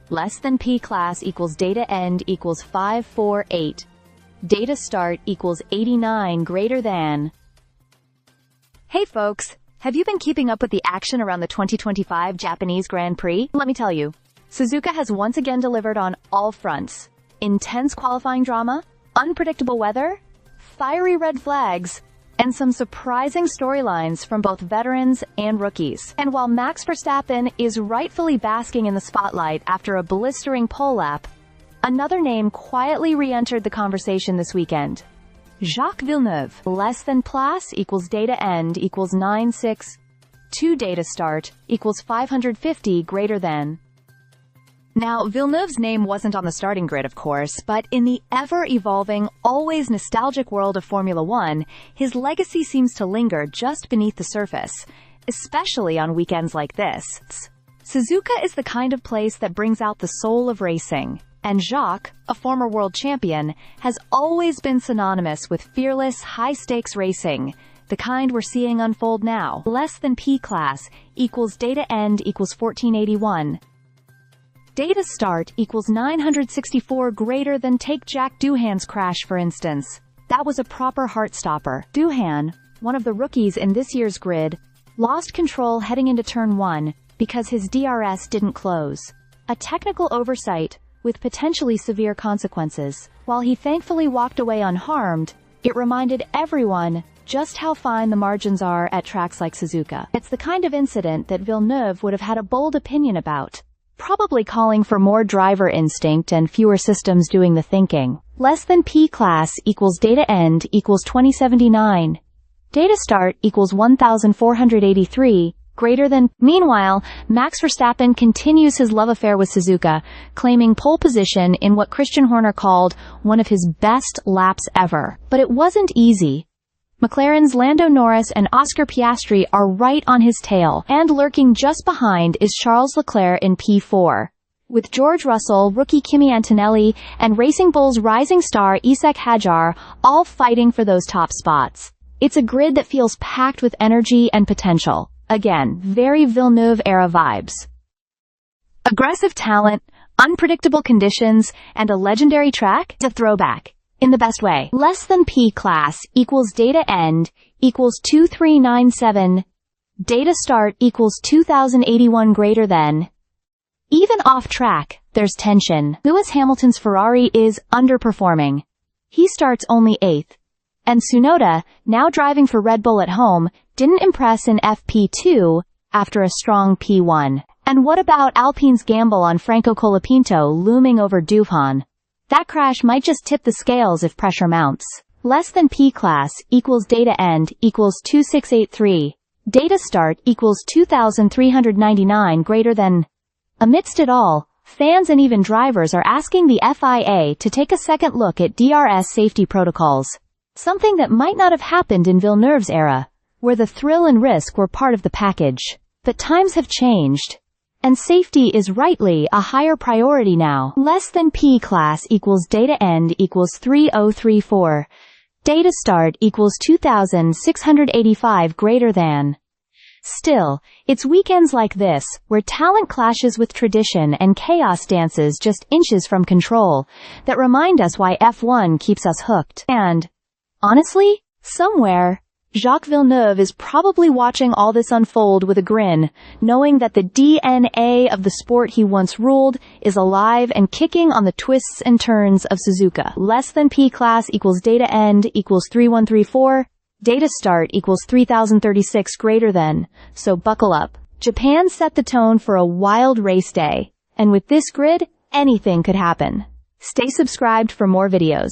less than P class equals data end equals 548. Data start equals 89 greater than. Hey folks, have you been keeping up with the action around the 2025 Japanese Grand Prix? Let me tell you, Suzuka has once again delivered on all fronts. Intense qualifying drama, unpredictable weather, fiery red flags, and some surprising storylines from both veterans and rookies. And while Max Verstappen is rightfully basking in the spotlight after a blistering pole lap, another name quietly re-entered the conversation this weekend. Jacques Villeneuve, less than plus equals data end equals 962 data start equals 550 greater than. Now, Villeneuve's name wasn't on the starting grid, of course, but in the ever-evolving, always nostalgic world of Formula One, his legacy seems to linger just beneath the surface, especially on weekends like this. Suzuka is the kind of place that brings out the soul of racing, and Jacques, a former world champion, has always been synonymous with fearless, high-stakes racing, the kind we're seeing unfold now. Less than P class equals data end equals 1481. Data start equals 964 greater than. Take Jack Doohan's crash, for instance. That was a proper heart-stopper. Doohan, one of the rookies in this year's grid, lost control heading into turn 1 because his DRS didn't close. A technical oversight with potentially severe consequences. While he thankfully walked away unharmed, it reminded everyone just how fine the margins are at tracks like Suzuka. It's the kind of incident that Villeneuve would have had a bold opinion about, probably calling for more driver instinct and fewer systems doing the thinking. Less than P class equals data end equals 2079. Data start equals 1483, greater than. Meanwhile, Max Verstappen continues his love affair with Suzuka, claiming pole position in what Christian Horner called one of his best laps ever. But it wasn't easy. McLaren's Lando Norris and Oscar Piastri are right on his tail, and lurking just behind is Charles Leclerc in P4. With George Russell, rookie Kimi Antonelli, and Racing Bull's rising star Isack Hadjar all fighting for those top spots. It's a grid that feels packed with energy and potential. Again, very Villeneuve-era vibes. Aggressive talent, unpredictable conditions, and a legendary track? It's a throwback. In the best way. Less than P class equals data end equals 2397. Data start equals 2081 greater than. Even off track, there's tension. Lewis Hamilton's Ferrari is underperforming. He starts only 8th. And Tsunoda, now driving for Red Bull at home, didn't impress in FP2 after a strong P1. And what about Alpine's gamble on Franco Colapinto looming over Doohan? That crash might just tip the scales if pressure mounts. Less than P class equals data end equals 2683. Data start equals 2399 greater than. Amidst it all, fans and even drivers are asking the FIA to take a second look at DRS safety protocols. Something that might not have happened in Villeneuve's era, where the thrill and risk were part of the package. But times have changed, and safety is rightly a higher priority now. Less than P class equals data end equals 3034. Data start equals 2685 greater than. Still, it's weekends like this, where talent clashes with tradition and chaos dances just inches from control, that remind us why F1 keeps us hooked. And, honestly, somewhere, Jacques Villeneuve is probably watching all this unfold with a grin, knowing that the DNA of the sport he once ruled is alive and kicking on the twists and turns of Suzuka. Less than P class equals data end equals 3134. Data start equals 3036 greater than. So buckle up. Japan set the tone for a wild race day, and with this grid, anything could happen. Stay subscribed for more videos.